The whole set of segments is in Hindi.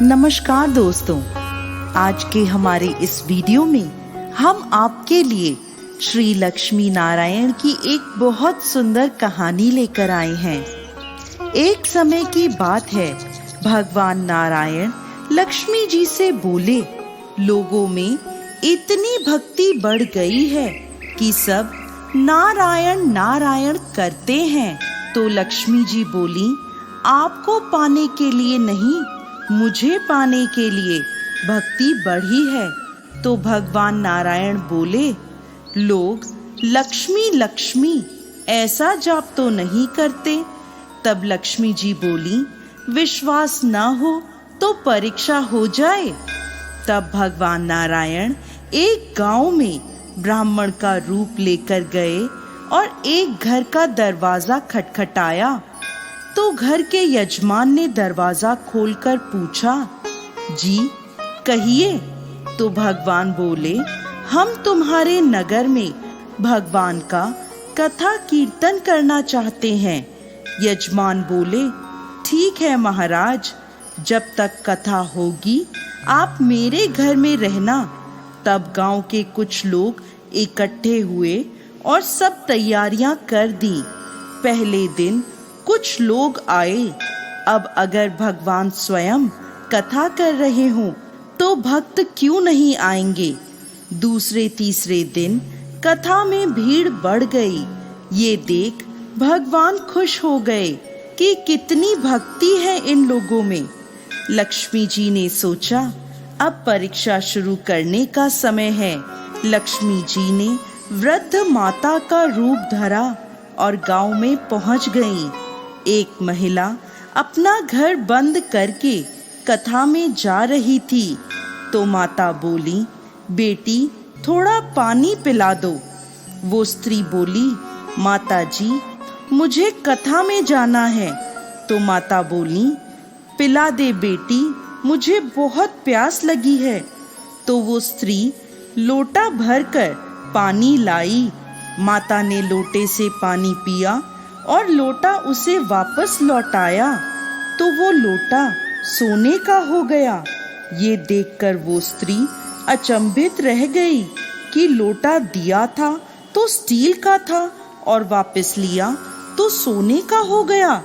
नमस्कार दोस्तों, आज के हमारे इस वीडियो में हम आपके लिए श्री लक्ष्मी नारायण की एक बहुत सुंदर कहानी लेकर आए हैं। एक समय की बात है, भगवान नारायण लक्ष्मी जी से बोले, लोगों में इतनी भक्ति बढ़ गई है कि सब नारायण नारायण करते हैं। तो लक्ष्मी जी बोली, आपको पाने के लिए नहीं, मुझे पाने के लिए भक्ति बढ़ी है। तो भगवान नारायण बोले, लोग लक्ष्मी लक्ष्मी ऐसा जाप तो नहीं करते। तब लक्ष्मी जी बोली, विश्वास न हो तो परीक्षा हो जाए। तब भगवान नारायण एक गांव में ब्राह्मण का रूप लेकर गए और एक घर का दरवाजा खटखटाया। तो घर के यजमान ने दरवाजा खोलकर पूछा, जी कहिए। तो भगवान बोले, हम तुम्हारे नगर में भगवान का कथा कीर्तन करना चाहते हैं। यजमान बोले, ठीक है महाराज, जब तक कथा होगी आप मेरे घर में रहना। तब गांव के कुछ लोग इकट्ठे हुए और सब तैयारियां कर दी। पहले दिन कुछ लोग आए। अब अगर भगवान स्वयं कथा कर रहे हों तो भक्त क्यों नहीं आएंगे। दूसरे तीसरे दिन कथा में भीड़ बढ़ गई। ये देख भगवान खुश हो गए कि कितनी भक्ति है इन लोगों में। लक्ष्मी जी ने सोचा, अब परीक्षा शुरू करने का समय है। लक्ष्मी जी ने वृद्ध माता का रूप धरा और गांव में पहुंच गईं। एक महिला अपना घर बंद करके कथा में जा रही थी। तो माता बोली, बेटी थोड़ा पानी पिला दो। वो स्त्री बोली, माता जी मुझे कथा में जाना है। तो माता बोली, पिला दे बेटी, मुझे बहुत प्यास लगी है। तो वो स्त्री लोटा भरकर पानी लाई। माता ने लोटे से पानी पिया और लोटा उसे वापस लौटाया। तो वो लोटा सोने का हो गया। ये देखकर वो स्त्री अचंभित रह गई कि लोटा दिया था तो स्टील का था और वापस लिया तो सोने का हो गया।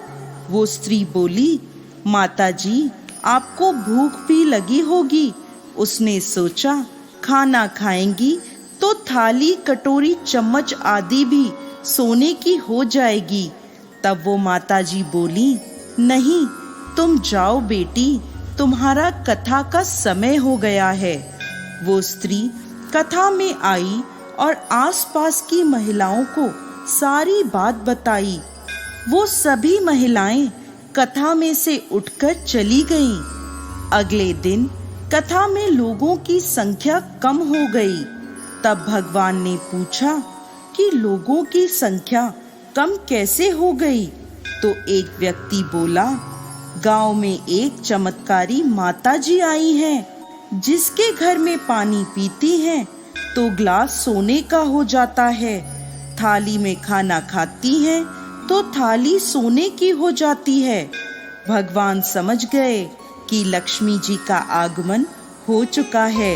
वो स्त्री बोली, माता जी आपको भूख भी लगी होगी। उसने सोचा, खाना खाएंगी तो थाली कटोरी चम्मच आदि भी सोने की हो जाएगी। तब वो माता जी बोली, नहीं तुम जाओ बेटी, तुम्हारा कथा का समय हो गया है। वो स्त्री कथा में आई और आसपास की महिलाओं को सारी बात बताई। वो सभी महिलाएं कथा में से उठकर चली गईं। अगले दिन कथा में लोगों की संख्या कम हो गई। तब भगवान ने पूछा कि लोगों की संख्या कम कैसे हो गई। तो एक व्यक्ति बोला, गांव में एक चमत्कारी माता जी आई हैं, जिसके घर में पानी पीती हैं तो ग्लास सोने का हो जाता है। थाली में खाना खाती हैं तो थाली सोने की हो जाती है। भगवान समझ गए कि लक्ष्मी जी का आगमन हो चुका है।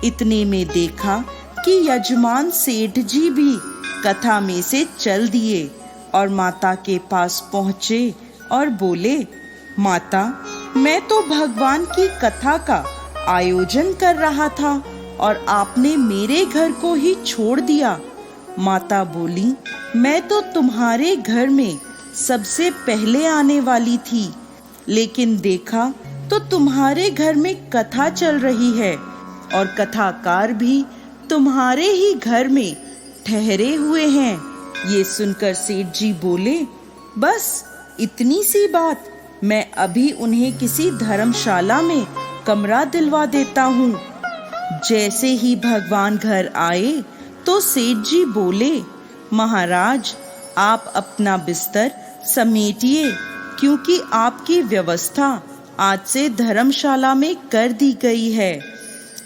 इतने में देखा कि यजमान सेठ जी भी कथा में से चल दिए और माता के पास पहुँचे और बोले, माता मैं तो भगवान की कथा का आयोजन कर रहा था और आपने मेरे घर को ही छोड़ दिया। माता बोली, मैं तो तुम्हारे घर में सबसे पहले आने वाली थी, लेकिन देखा तो तुम्हारे घर में कथा चल रही है और कथाकार भी तुम्हारे ही घर में ठहरे हुए हैं। ये सुनकर सेठ जी बोले, बस इतनी सी बात, मैं अभी उन्हें किसी धर्मशाला में कमरा दिलवा देता हूँ। जैसे ही भगवान घर आए तो सेठ जी बोले, महाराज आप अपना बिस्तर समेटिए, क्योंकि आपकी व्यवस्था आज से धर्मशाला में कर दी गई है।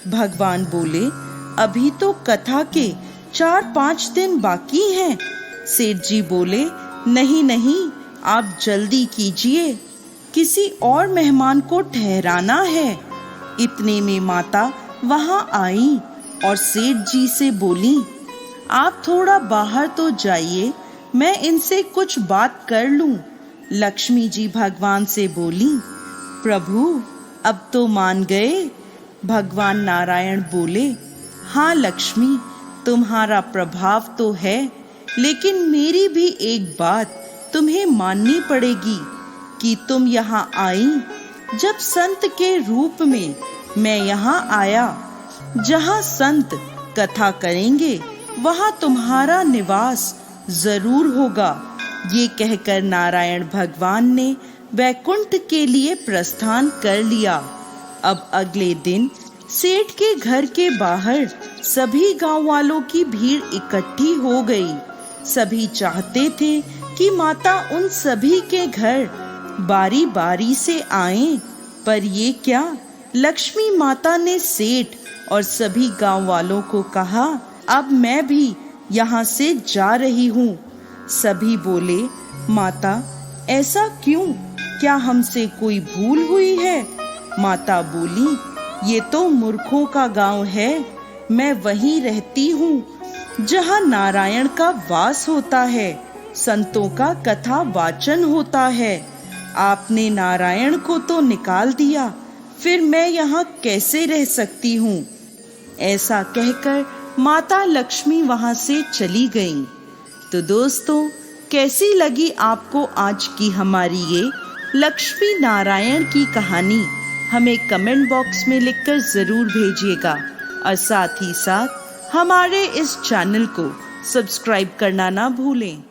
भगवान बोले, अभी तो कथा के 4-5 दिन बाकी हैं। सेठ जी बोले, नहीं नहीं आप जल्दी कीजिए। किसी और मेहमान को ठहराना है। इतने में माता वहां आई और सेठ जी से बोली, आप थोड़ा बाहर तो जाइए, मैं इनसे कुछ बात कर लूं। लक्ष्मी जी भगवान से बोली, प्रभु अब तो मान गए। भगवान नारायण बोले, हाँ लक्ष्मी, तुम्हारा प्रभाव तो है, लेकिन मेरी भी एक बात तुम्हें माननी पड़ेगी कि तुम यहाँ आई जब संत के रूप में मैं यहाँ आया। जहाँ संत कथा करेंगे वहाँ तुम्हारा निवास जरूर होगा। ये कहकर नारायण भगवान ने वैकुंठ के लिए प्रस्थान कर लिया। अब अगले दिन सेठ के घर के बाहर सभी गांव वालों की भीड़ इकट्ठी हो गई। सभी चाहते थे कि माता उन सभी के घर बारी बारी से आएं, पर ये क्या, लक्ष्मी माता ने सेठ और सभी गांव वालों को कहा, अब मैं भी यहाँ से जा रही हूँ। सभी बोले, माता ऐसा क्यों, क्या हमसे कोई भूल हुई है? माता बोली, ये तो मूर्खों का गांव है, मैं वहीं रहती हूँ जहाँ नारायण का वास होता है, संतों का कथा वाचन होता है। आपने नारायण को तो निकाल दिया, फिर मैं यहाँ कैसे रह सकती हूँ? ऐसा कहकर माता लक्ष्मी वहाँ से चली गईं। तो दोस्तों, कैसी लगी आपको आज की हमारी ये लक्ष्मी नारायण की कहानी? हमें कमेंट बॉक्स में लिखकर जरूर भेजिएगा और साथ ही साथ हमारे इस चैनल को सब्सक्राइब करना ना भूलें।